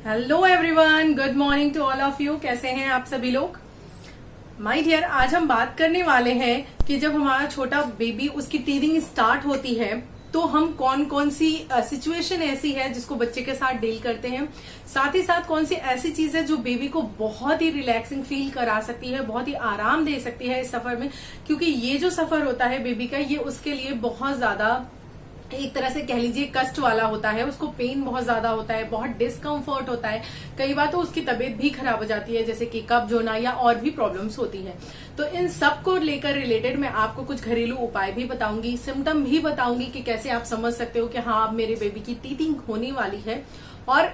Hello everyone, good morning to all of you. कैसे हैं आप सभी लोग? माय डियर, आज हम बात करने वाले हैं कि जब हमारा छोटा बेबी उसकी टीथिंग स्टार्ट होती है तो हम कौन कौन सी सिचुएशन ऐसी है जिसको बच्चे के साथ डील करते हैं, साथ ही साथ कौन सी ऐसी चीज है जो बेबी को बहुत ही रिलैक्सिंग फील करा सकती है, बहुत ही आराम दे सकती है इस सफर में। क्योंकि ये जो सफर होता है बेबी का, ये उसके लिए बहुत ज्यादा एक तरह से कह लीजिए कष्ट वाला होता है। उसको पेन बहुत ज्यादा होता है, बहुत डिस्कम्फर्ट होता है, कई बार तो उसकी तबीयत भी खराब हो जाती है, जैसे कि कब्ज होना या और भी प्रॉब्लम्स होती हैं। तो इन सब को लेकर रिलेटेड मैं आपको कुछ घरेलू उपाय भी बताऊंगी, सिम्टम भी बताऊंगी कि कैसे आप समझ सकते हो कि हाँ अब मेरे बेबी की टीथिंग होने वाली है, और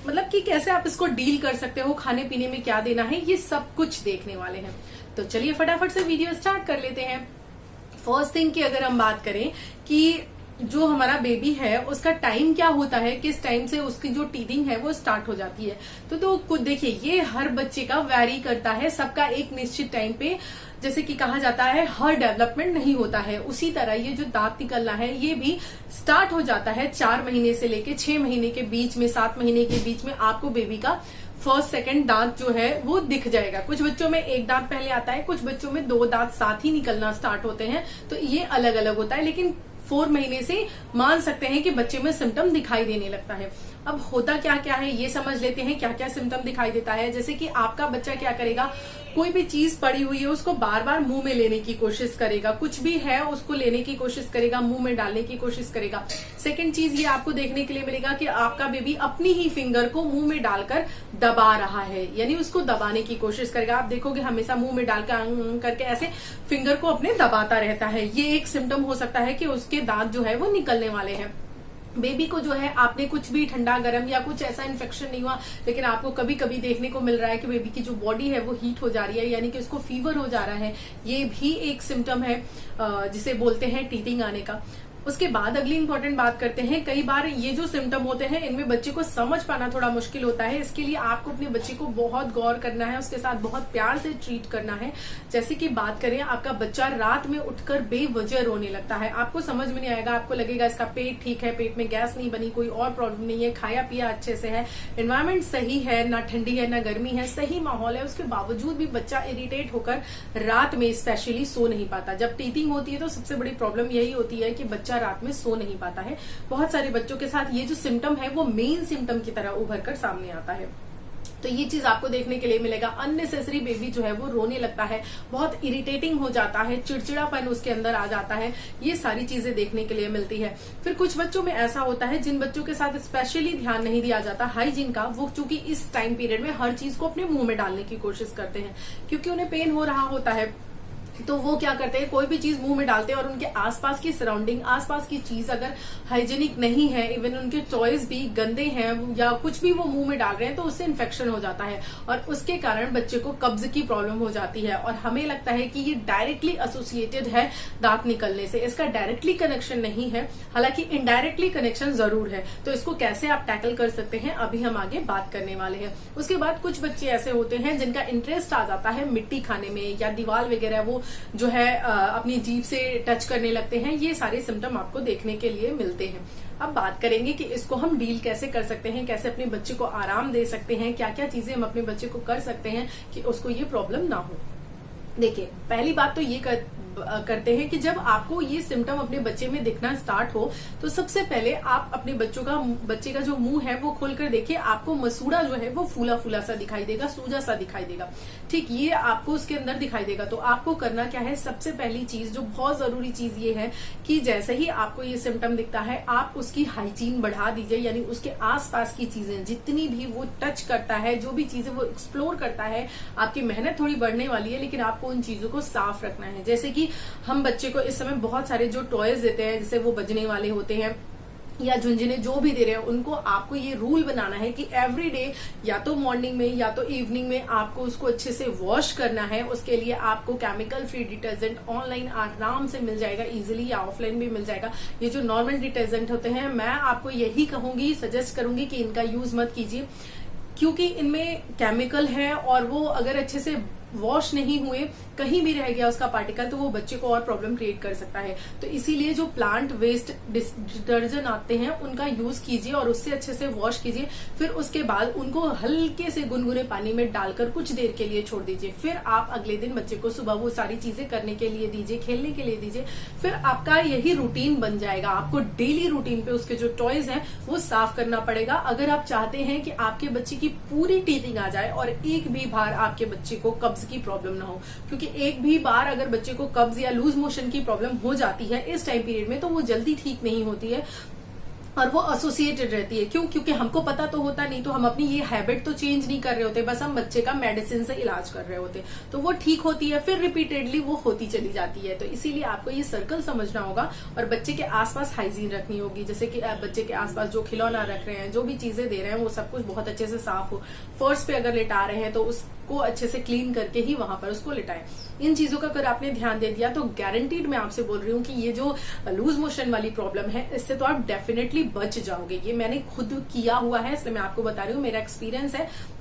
मतलब कि कैसे आप इसको डील कर सकते हो, खाने पीने में क्या देना है, ये सब कुछ देखने वाले हैं। तो चलिए फटाफट से वीडियो स्टार्ट कर लेते हैं। फर्स्ट थिंग की अगर हम बात करें कि जो हमारा बेबी है उसका टाइम क्या होता है, किस टाइम से उसकी जो टीथिंग है वो स्टार्ट हो जाती है, तो कुछ देखिए ये हर बच्चे का वैरी करता है। सबका एक निश्चित टाइम पे, जैसे कि कहा जाता है हर डेवलपमेंट नहीं होता है, उसी तरह ये जो दांत निकलना है ये भी स्टार्ट हो जाता है 4 महीने से लेके 6 महीने के बीच में, 7 महीने के बीच में आपको बेबी का फर्स्ट सेकंड दांत जो है वो दिख जाएगा। कुछ बच्चों में एक दांत पहले आता है, कुछ बच्चों में 2 दांत साथ ही निकलना स्टार्ट होते हैं, तो ये अलग अलग होता है। लेकिन 4 महीने से मान सकते हैं कि बच्चे में सिम्टम दिखाई देने लगता है। अब होता क्या क्या है ये समझ लेते हैं, क्या क्या सिम्टम दिखाई देता है। जैसे कि आपका बच्चा क्या करेगा, कोई भी चीज पड़ी हुई है उसको बार बार मुंह में लेने की कोशिश करेगा, कुछ भी है उसको लेने की कोशिश करेगा, मुंह में डालने की कोशिश करेगा। सेकंड चीज ये आपको देखने के लिए मिलेगा कि आपका बेबी अपनी ही फिंगर को मुंह में डालकर दबा रहा है, यानी उसको दबाने की कोशिश करेगा। आप देखोगे हमेशा मुंह में डालकर करके ऐसे फिंगर को अपने दबाता रहता है। ये एक सिम्टम हो सकता है कि उसके दांत जो है वो निकलने वाले हैं। बेबी को जो है आपने कुछ भी ठंडा गर्म या कुछ ऐसा इन्फेक्शन नहीं हुआ, लेकिन आपको कभी कभी देखने को मिल रहा है कि बेबी की जो बॉडी है वो हीट हो जा रही है, यानी कि उसको फीवर हो जा रहा है। ये भी एक सिम्टम है जिसे बोलते हैं टीथिंग आने का। उसके बाद अगली इंपॉर्टेंट बात करते हैं, कई बार ये जो सिम्टम होते हैं इनमें बच्चे को समझ पाना थोड़ा मुश्किल होता है। इसके लिए आपको अपने बच्चे को बहुत गौर करना है, उसके साथ बहुत प्यार से ट्रीट करना है। जैसे कि बात करें, आपका बच्चा रात में उठकर बेवजह रोने लगता है, आपको समझ में नहीं आएगा, आपको लगेगा इसका पेट ठीक है, पेट में गैस नहीं बनी, कोई और प्रॉब्लम नहीं है, खाया पिया अच्छे से है, एनवायरमेंट सही है, ना ठंडी है ना गर्मी है, सही माहौल है, उसके बावजूद भी बच्चा इरिटेट होकर रात में स्पेशली सो नहीं पाता। जब टीथिंग होती है तो सबसे बड़ी प्रॉब्लम यही होती है कि बच्चा रात में सो नहीं पाता है। बहुत सारे बच्चों के साथ ये जो सिम्टम है वो मेन सिम्टम की तरह उभर कर सामने आता है। तो ये चीज आपको देखने के लिए मिलेगा। अननेसेसरी बेबी जो है वो रोने लगता है, बहुत इरिटेटिंग हो जाता है, चिड़चिड़ापन उसके अंदर आ जाता है, ये सारी चीजें देखने के लिए मिलती है। फिर कुछ बच्चों में ऐसा होता है जिन बच्चों के साथ स्पेशली ध्यान नहीं दिया जाता हाइजीन का, वो चूंकि इस टाइम पीरियड में हर चीज को अपने मुंह में डालने की कोशिश करते हैं, क्योंकि उन्हें पेन हो रहा होता है। तो वो क्या करते हैं, कोई भी चीज मुंह में डालते हैं और उनके आसपास की सराउंडिंग, आसपास की चीज अगर हाइजीनिक नहीं है, इवन उनके टॉयज भी गंदे हैं या कुछ भी वो मुंह में डाल रहे हैं, तो उससे इन्फेक्शन हो जाता है और उसके कारण बच्चे को कब्ज की प्रॉब्लम हो जाती है। और हमें लगता है कि ये डायरेक्टली एसोसिएटेड है दांत निकलने से, इसका डायरेक्टली कनेक्शन नहीं है, हालांकि इनडायरेक्टली कनेक्शन जरूर है। तो इसको कैसे आप टैकल कर सकते हैं अभी हम आगे बात करने वाले हैं। उसके बाद कुछ बच्चे ऐसे होते हैं जिनका इंटरेस्ट आ जाता है मिट्टी खाने में या दीवार वगैरह, वो जो है अपनी जीभ से टच करने लगते हैं। ये सारे सिम्टम आपको देखने के लिए मिलते हैं। अब बात करेंगे कि इसको हम डील कैसे कर सकते हैं, कैसे अपने बच्चे को आराम दे सकते हैं, क्या क्या चीजें हम अपने बच्चे को कर सकते हैं कि उसको ये प्रॉब्लम ना हो। देखिए, पहली बात तो ये करते हैं कि जब आपको ये सिम्टम अपने बच्चे में दिखना स्टार्ट हो तो सबसे पहले आप अपने बच्चे का जो मुंह है वो खोलकर देखिए, आपको मसूड़ा जो है वो फूला फूला सा दिखाई देगा, सूजा सा दिखाई देगा। ठीक, ये आपको उसके अंदर दिखाई देगा। तो आपको करना क्या है, सबसे पहली चीज जो बहुत जरूरी चीज ये है कि जैसे ही आपको ये सिम्टम दिखता है आप उसकी हाइजीन बढ़ा दीजिए, यानी उसके आसपास की चीजें जितनी भी वो टच करता है, जो भी चीजें वो एक्सप्लोर करता है, आपकी मेहनत थोड़ी बढ़ने वाली है, लेकिन आपको उन चीजों को साफ रखना है। जैसे कि हम बच्चे को इस समय बहुत सारे जो टॉयज देते हैं, जैसे वो बजने वाले होते हैं या झुंझुने जो भी दे रहे हैं, उनको आपको ये रूल बनाना है कि एवरी डे या तो मॉर्निंग में या तो इवनिंग में आपको उसको अच्छे से वॉश करना है। उसके लिए आपको केमिकल फ्री डिटर्जेंट ऑनलाइन आराम से मिल जाएगा इजीली, या ऑफलाइन भी मिल जाएगा। ये जो नॉर्मल डिटर्जेंट होते हैं, मैं आपको यही कहूंगी, सजेस्ट करूंगी कि इनका यूज मत कीजिए, क्योंकि इनमें केमिकल है और वो अगर अच्छे से वॉश नहीं हुए कहीं भी रह गया उसका पार्टिकल तो वो बच्चे को और प्रॉब्लम क्रिएट कर सकता है। तो इसीलिए जो प्लांट वेस्ट डिटर्जेंट आते हैं उनका यूज कीजिए और उससे अच्छे से वॉश कीजिए। फिर उसके बाद उनको हल्के से गुनगुने पानी में डालकर कुछ देर के लिए छोड़ दीजिए। फिर आप अगले दिन बच्चे को सुबह वो सारी चीजें करने के लिए दीजिए, खेलने के लिए दीजिए। फिर आपका यही रूटीन बन जाएगा। आपको डेली रूटीन पे उसके जो टॉयज हैं वो साफ करना पड़ेगा। अगर आप चाहते हैं कि आपके बच्चे की पूरी टीथिंग आ जाए और एक भी बार आपके बच्चे को कब्ज की प्रॉब्लम ना हो, क्योंकि एक भी बार अगर बच्चे को कब्ज या लूज मोशन की प्रॉब्लम हो जाती है इस टाइम पीरियड में तो वो जल्दी ठीक नहीं होती है और वो एसोसिएटेड रहती है। क्यों? क्योंकि हमको पता तो होता नहीं, तो हम अपनी ये हैबिट तो चेंज नहीं कर रहे होते, बस हम बच्चे का मेडिसिन से इलाज कर रहे होते, तो वो ठीक होती है फिर रिपीटेडली वो होती चली जाती है। तो इसीलिए आपको ये सर्कल समझना होगा और बच्चे के आसपास हाइजीन रखनी होगी। जैसे कि बच्चे के आसपास जो खिलौना रख रहे हैं, जो भी चीजें दे रहे हैं, वो सब कुछ बहुत अच्छे से साफ हो। फर्श पे अगर लिटा रहे हैं तो उसको अच्छे से क्लीन करके ही वहां पर उसको लिटाएं। इन चीजों का अगर आपने ध्यान दे दिया तो गारंटीड मैं आपसे बोल रही हूँ कि ये जो लूज मोशन वाली प्रॉब्लम है इससे तो आप डेफिनेटली बच जाओगे। ये मैंने खुद किया हुआ है, इसलिए मैं आपको बता रही हूँ, मेरा एक्सपीरियंस है।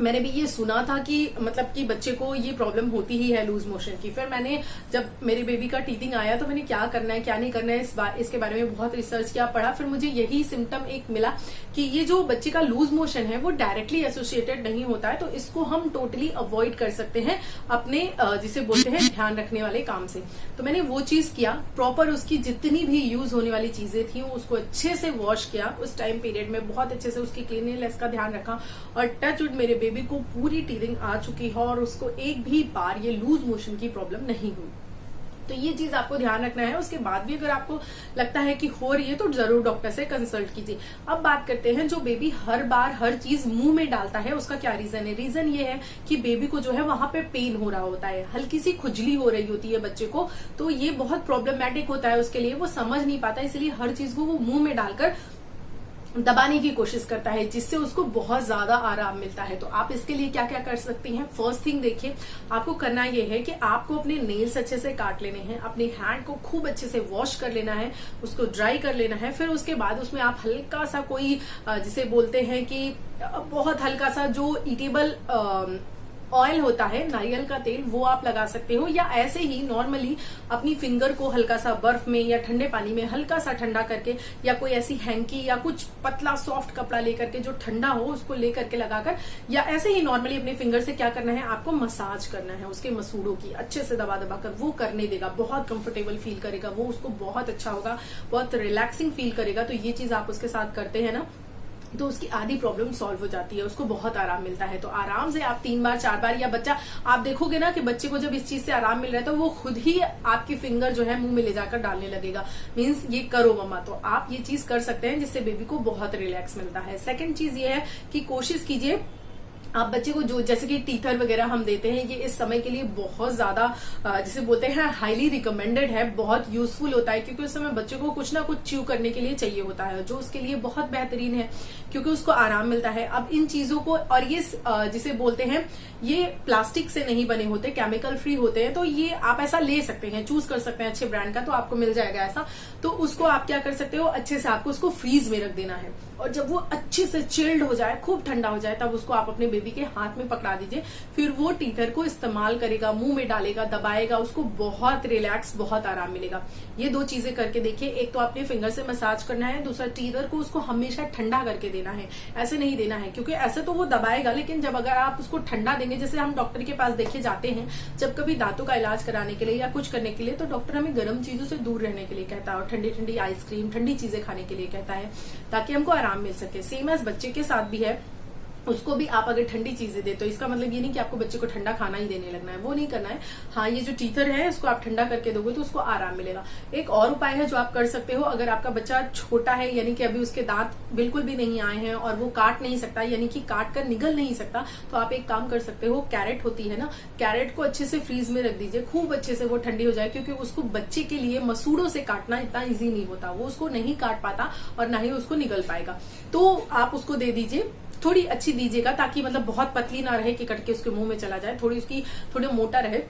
मैंने भी ये सुना था कि मतलब कि बच्चे को ये प्रॉब्लम होती ही है लूज मोशन की। फिर मैंने जब मेरे बेबी का टीथिंग आया तो मैंने क्या करना है क्या नहीं करना है इसके बारे में बहुत रिसर्च किया, पढ़ा। फिर मुझे यही सिम्टम एक मिला कि ये जो बच्चे का लूज मोशन है वो डायरेक्टली एसोसिएटेड नहीं होता है, तो इसको हम टोटली अवॉइड कर सकते हैं अपने जिसे बोलते हैं ध्यान रखने वाले काम से। तो मैंने वो चीज किया, प्रॉपर उसकी जितनी भी यूज होने वाली चीजें थी उसको अच्छे से वॉश किया। उस टाइम पीरियड में बहुत अच्छे से उसकी क्लीनलीनेस का ध्यान रखा और टच वुड मेरे बेबी को पूरी टीथिंग आ चुकी है और उसको एक भी बार ये लूज मोशन की प्रॉब्लम नहीं हुई। तो ये चीज आपको ध्यान रखना है। उसके बाद भी अगर आपको लगता है कि हो रही है तो जरूर डॉक्टर से कंसल्ट कीजिए। अब बात करते हैं जो बेबी हर बार हर चीज मुंह में डालता है उसका क्या रीजन है। रीजन ये है कि बेबी को जो है वहां पे पेन हो रहा होता है, हल्की सी खुजली हो रही होती है बच्चे को, तो ये बहुत प्रॉब्लमैटिक होता है उसके लिए। वो समझ नहीं पाता, इसलिए हर चीज को वो मुंह में डालकर दबाने की कोशिश करता है जिससे उसको बहुत ज्यादा आराम मिलता है। तो आप इसके लिए क्या क्या कर सकती हैं। फर्स्ट थिंग देखिए, आपको करना ये है कि आपको अपने नेल्स अच्छे से काट लेने हैं, अपने हैंड को खूब अच्छे से वॉश कर लेना है, उसको ड्राई कर लेना है। फिर उसके बाद उसमें आप हल्का सा कोई जिसे बोलते हैं कि बहुत हल्का सा जो ईटेबल ऑयल होता है, नारियल का तेल, वो आप लगा सकते हो, या ऐसे ही नॉर्मली अपनी फिंगर को हल्का सा बर्फ में या ठंडे पानी में हल्का सा ठंडा करके, या कोई ऐसी हैंकी या कुछ पतला सॉफ्ट कपड़ा लेकर के जो ठंडा हो उसको लेकर के लगाकर, या ऐसे ही नॉर्मली अपने फिंगर से क्या करना है, आपको मसाज करना है उसके मसूड़ों की, अच्छे से दबा दबा कर वो करने देगा। बहुत कंफर्टेबल फील करेगा वो, उसको बहुत अच्छा होगा, बहुत रिलैक्सिंग फील करेगा। तो ये चीज आप उसके साथ करते हैं ना तो उसकी आधी प्रॉब्लम सॉल्व हो जाती है, उसको बहुत आराम मिलता है। तो आराम से आप 3 बार 4 बार, या बच्चा आप देखोगे ना कि बच्चे को जब इस चीज से आराम मिल रहा है तो वो खुद ही आपकी फिंगर जो है मुंह में ले जाकर डालने लगेगा, मीन्स ये करो मम्मा। तो आप ये चीज कर सकते हैं जिससे बेबी को बहुत रिलैक्स मिलता है। सेकंड चीज ये है कि कोशिश कीजिए आप बच्चे को जो जैसे कि टीथर वगैरह हम देते हैं, ये इस समय के लिए बहुत ज्यादा जिसे बोलते हैं हाईली रिकमेंडेड है, बहुत यूजफुल होता है, क्योंकि उस समय बच्चे को कुछ ना कुछ च्यू करने के लिए चाहिए होता है, जो उसके लिए बहुत बेहतरीन है क्योंकि उसको आराम मिलता है। अब इन चीजों को, और ये जिसे बोलते हैं ये प्लास्टिक से नहीं बने होते, केमिकल फ्री होते हैं, तो ये आप ऐसा ले सकते हैं, चूज कर सकते हैं अच्छे ब्रांड का, तो आपको मिल जाएगा ऐसा। तो उसको आप क्या कर सकते हो, अच्छे से आपको उसको फ्रीज में रख देना है, और जब वो अच्छे से चिल्ड हो जाए, खूब ठंडा हो जाए, तब उसको आप अपने बेबी के हाथ में पकड़ा दीजिए। फिर वो टीथर को इस्तेमाल करेगा, मुंह में डालेगा, दबाएगा, उसको बहुत रिलैक्स, बहुत आराम मिलेगा। ये 2 चीजें करके देखिए। एक तो अपने फिंगर से मसाज करना है, दूसरा टीथर को उसको हमेशा ठंडा करके देना है, ऐसे नहीं देना है, क्योंकि ऐसे तो वो दबाएगा, लेकिन जब अगर आप उसको ठंडा देंगे, जैसे हम डॉक्टर के पास देखे जाते हैं जब कभी दांतों का इलाज कराने के लिए या कुछ करने के लिए, तो डॉक्टर हमें गर्म चीजों से दूर रहने के लिए कहता है और ठंडी ठंडी आइसक्रीम, ठंडी चीजें खाने के लिए कहता है, ताकि हमको आराम मिल सके। सेम एज बच्चे के साथ भी है, उसको भी आप अगर ठंडी चीजें दे, तो इसका मतलब ये नहीं कि आपको बच्चे को ठंडा खाना ही देने लगना है, वो नहीं करना है। हाँ, ये जो टीथर है इसको आप ठंडा करके दोगे तो उसको आराम मिलेगा। एक और उपाय है जो आप कर सकते हो, अगर आपका बच्चा छोटा है, यानी कि अभी उसके दांत बिल्कुल भी नहीं आए हैं और वो काट नहीं सकता, यानी कि काट कर निगल नहीं सकता, तो आप एक काम कर सकते हो, कैरेट होती है ना, कैरेट को अच्छे से फ्रीज में रख दीजिए, खूब अच्छे से वो ठंडी हो जाए, क्योंकि उसको बच्चे के लिए मसूड़ों से काटना इतना ईजी नहीं होता, वो उसको नहीं काट पाता और ना ही उसको निगल पाएगा। तो आप उसको दे दीजिए, थोड़ी अच्छी दीजिएगा, ताकि मतलब बहुत पतली ना रहे कि कट के उसके मुंह में चला जाए, थोड़ी उसकी थोड़ी मोटा रहे,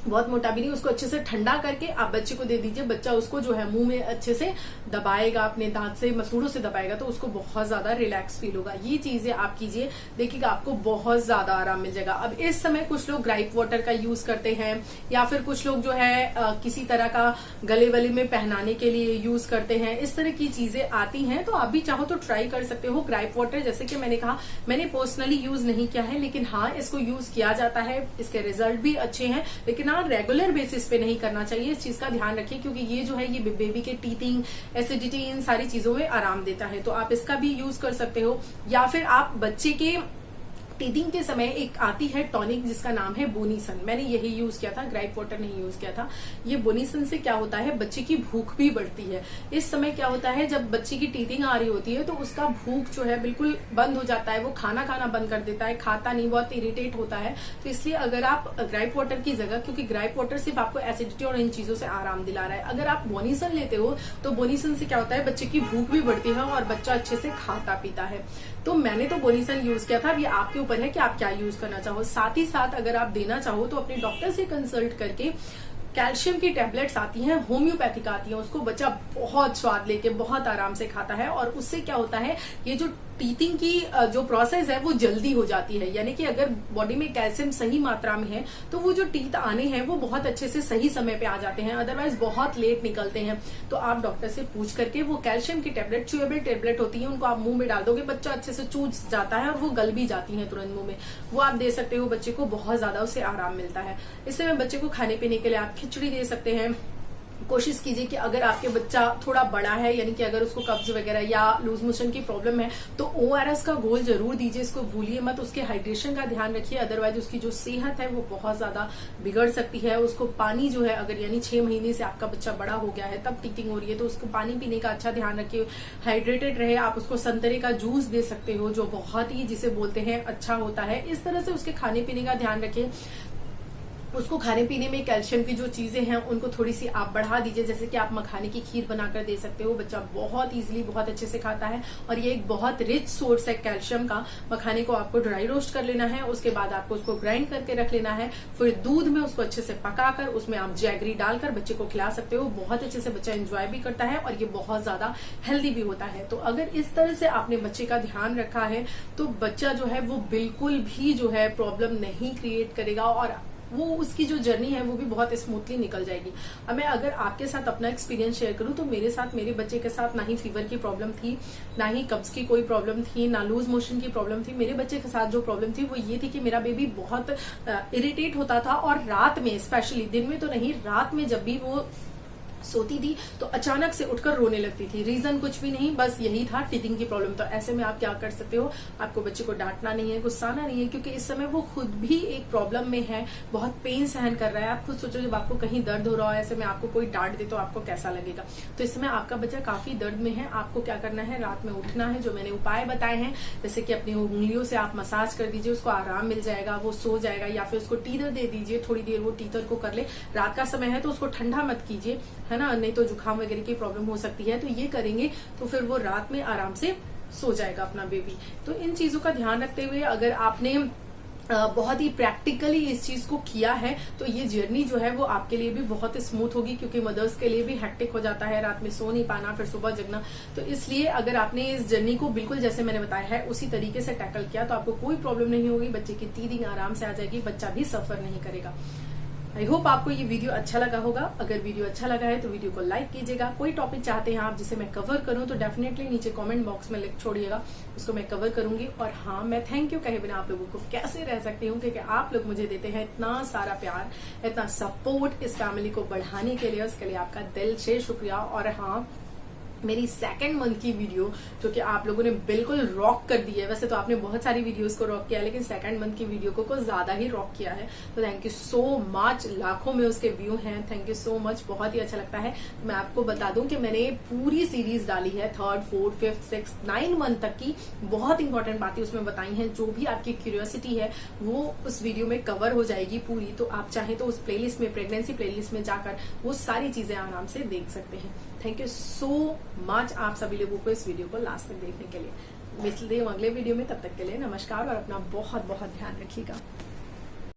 बहुत मोटा भी नहीं, उसको अच्छे से ठंडा करके आप बच्चे को दे दीजिए। बच्चा उसको जो है मुंह में अच्छे से दबाएगा, अपने दांत से मसूड़ों से दबाएगा, तो उसको बहुत ज्यादा रिलैक्स फील होगा। ये चीजें आप कीजिए, देखिएगा आपको बहुत ज्यादा आराम मिल जाएगा। अब इस समय कुछ लोग ग्राइप वाटर का यूज करते हैं, या फिर कुछ लोग जो है किसी तरह का गले वले में पहनाने के लिए यूज करते हैं। इस तरह की चीजें आती हैं, तो आप भी चाहो तो ट्राई कर सकते हो। ग्राइप वाटर जैसे कि मैंने कहा, मैंने पर्सनली यूज नहीं किया है, लेकिन हाँ इसको यूज किया जाता है, इसके रिजल्ट भी अच्छे हैं। लेकिन हाँ रेगुलर बेसिस पे नहीं करना चाहिए, इस चीज का ध्यान रखिए, क्योंकि ये जो है ये बेबी के टीथिंग, एसिडिटी, इन सारी चीजों में आराम देता है। तो आप इसका भी यूज कर सकते हो। या फिर आप बच्चे के टीथिंग के समय एक आती है टॉनिक जिसका नाम है बोनीसन, मैंने यही यूज किया था, ग्राइप वाटर नहीं यूज किया था। ये बोनीसन से क्या होता है, बच्चे की भूख भी बढ़ती है। इस समय क्या होता है, जब बच्चे की टीथिंग आ रही होती है तो उसका भूख जो है बिल्कुल बंद हो जाता है, वो खाना खाना बंद कर देता है, खाता नहीं, बहुत इरिटेट होता है। तो इसलिए अगर आप ग्राइप वाटर की जगह, क्योंकि ग्राइप वाटर सिर्फ आपको एसिडिटी और इन चीजों से आराम दिला रहा है, अगर आप बोनीसन लेते हो तो बोनीसन से क्या होता है, बच्चे की भूख भी बढ़ती है और बच्चा अच्छे से खाता पीता है। तो मैंने तो बोनीसन यूज किया था। अब ये आपके ऊपर है कि आप क्या यूज करना चाहो। साथ ही साथ अगर आप देना चाहो तो अपने डॉक्टर से कंसल्ट करके कैल्शियम की टैबलेट्स आती हैं, होम्योपैथिक आती हैं, उसको बच्चा बहुत स्वाद लेके बहुत आराम से खाता है। और उससे क्या होता है, ये जो टीथिंग की जो प्रोसेस है वो जल्दी हो जाती है। यानी कि अगर बॉडी में कैल्शियम सही मात्रा में है तो वो जो टीथ आने हैं वो बहुत अच्छे से सही समय पे आ जाते हैं, अदरवाइज बहुत लेट निकलते हैं। तो आप डॉक्टर से पूछ करके वो कैल्शियम की टैबलेट, च्यूएबल टैबलेट होती है, उनको आप मुंह में डाल दोगे, बच्चा अच्छे से चूस जाता है और वो गल भी जाती है तुरंत मुंह में, वो आप दे सकते हो। बच्चे को बहुत ज्यादा उससे आराम मिलता है। इससे में बच्चे को खाने पीने के लिए आप खिचड़ी दे सकते हैं। कोशिश कीजिए कि अगर आपके बच्चा थोड़ा बड़ा है, यानी कि अगर उसको कब्ज वगैरह या लूज मोशन की प्रॉब्लम है, तो ORS का घोल जरूर दीजिए, इसको भूलिए मत। उसके हाइड्रेशन का ध्यान रखिए, अदरवाइज उसकी जो सेहत है वो बहुत ज्यादा बिगड़ सकती है। उसको पानी जो है, अगर यानी 6 महीने से आपका बच्चा बड़ा हो गया है, तब टीथिंग हो रही है, तो उसको पानी पीने का अच्छा ध्यान रखिए, हाइड्रेटेड रहे। आप उसको संतरे का जूस दे सकते हो, जो बहुत ही, जिसे बोलते हैं, अच्छा होता है। इस तरह से उसके खाने पीने का ध्यान रखिए। उसको खाने पीने में कैल्शियम की जो चीजें हैं उनको थोड़ी सी आप बढ़ा दीजिए, जैसे कि आप मखाने की खीर बनाकर दे सकते हो। बच्चा बहुत इजीली, बहुत अच्छे से खाता है और ये एक बहुत रिच सोर्स है कैल्शियम का। मखाने को आपको ड्राई रोस्ट कर लेना है, उसके बाद आपको उसको ग्राइंड करके रख लेना है, फिर दूध में उसको अच्छे से पकाकर उसमें आप जैगरी डालकर बच्चे को खिला सकते हो। बहुत अच्छे से बच्चा एंजॉय भी करता है और ये बहुत ज्यादा हेल्दी भी होता है। तो अगर इस तरह से आपने बच्चे का ध्यान रखा है तो बच्चा जो है वो बिल्कुल भी जो है प्रॉब्लम नहीं क्रिएट करेगा और वो उसकी जो जर्नी है वो भी बहुत स्मूथली निकल जाएगी। अब मैं अगर आपके साथ अपना एक्सपीरियंस शेयर करूं तो मेरे साथ, मेरे बच्चे के साथ ना ही फीवर की प्रॉब्लम थी, ना ही कब्ज की कोई प्रॉब्लम थी, ना लूज मोशन की प्रॉब्लम थी। मेरे बच्चे के साथ जो प्रॉब्लम थी वो ये थी कि मेरा बेबी बहुत इरिटेट होता था और रात में, स्पेशली, दिन में तो नहीं, रात में जब भी वो सोती थी तो अचानक से उठकर रोने लगती थी। रीजन कुछ भी नहीं, बस यही था, टीथिंग की प्रॉब्लम। तो ऐसे में आप क्या कर सकते हो, आपको बच्चे को डांटना नहीं है, गुस्साना नहीं है, क्योंकि इस समय वो खुद भी एक प्रॉब्लम में है, बहुत पेन सहन कर रहा है। आप खुद सोचो, जब आपको कहीं दर्द हो रहा है, ऐसे में आपको कोई डांट दे तो आपको कैसा लगेगा। तो इस समय आपका बच्चा काफी दर्द में है, आपको क्या करना है, रात में उठना है, जो मैंने उपाय बताए हैं, जैसे कि अपनी उंगलियों से आप मसाज कर दीजिए, उसको आराम मिल जाएगा, वो सो जाएगा। या फिर उसको टीथर दे दीजिए, थोड़ी देर वो टीथर को कर ले। रात का समय है तो उसको ठंडा मत कीजिए, है ना, नहीं तो जुकाम वगैरह की प्रॉब्लम हो सकती है। तो ये करेंगे तो फिर वो रात में आराम से सो जाएगा अपना बेबी। तो इन चीजों का ध्यान रखते हुए अगर आपने बहुत ही प्रैक्टिकली इस चीज को किया है तो ये जर्नी जो है वो आपके लिए भी बहुत स्मूथ होगी, क्योंकि मदर्स के लिए भी हेक्टिक हो जाता है, रात में सो नहीं पाना, फिर सुबह जगना। तो इसलिए अगर आपने इस जर्नी को बिल्कुल जैसे मैंने बताया है उसी तरीके से टैकल किया तो आपको कोई प्रॉब्लम नहीं होगी, बच्चे की टीथिंग आराम से आ जाएगी, बच्चा भी सफर नहीं करेगा। आई होप आपको ये वीडियो अच्छा लगा होगा। अगर वीडियो अच्छा लगा है तो वीडियो को लाइक कीजिएगा। कोई टॉपिक चाहते हैं आप जिसे मैं कवर करूं तो डेफिनेटली नीचे कमेंट बॉक्स में लिख छोड़िएगा, उसको मैं कवर करूंगी। और हाँ, मैं थैंक यू कहे बिना आप लोगों को कैसे रह सकती हूँ, क्योंकि आप लोग मुझे देते हैं इतना सारा प्यार, इतना सपोर्ट इस फैमिली को बढ़ाने के लिए, उसके लिए आपका दिल से शुक्रिया। और हाँ, मेरी 2nd मंथ की वीडियो जो कि आप लोगों ने बिल्कुल रॉक कर दी है, वैसे तो आपने बहुत सारी वीडियोस को रॉक किया है, लेकिन 2nd मंथ की वीडियो को ज्यादा ही रॉक किया है। तो थैंक यू सो मच, लाखों में उसके व्यू हैं, थैंक यू सो मच, बहुत ही अच्छा लगता है। मैं आपको बता दूं कि मैंने पूरी सीरीज डाली है 3rd, 4th, 5th, 6th, 9 month तक की, बहुत इंपॉर्टेंट बातें उसमें बताई हैं। जो भी आपकी क्यूरियोसिटी है वो उस वीडियो में कवर हो जाएगी पूरी। तो आप चाहें तो उस प्लेलिस्ट में, प्रेगनेंसी प्लेलिस्ट में जाकर वो सारी चीजें आराम से देख सकते हैं। थैंक यू सो मच आप सभी लोगों को इस वीडियो को लास्ट तक देखने के लिए। मिलते हैं अगले वीडियो में, तब तक के लिए नमस्कार और अपना बहुत बहुत ध्यान रखिएगा।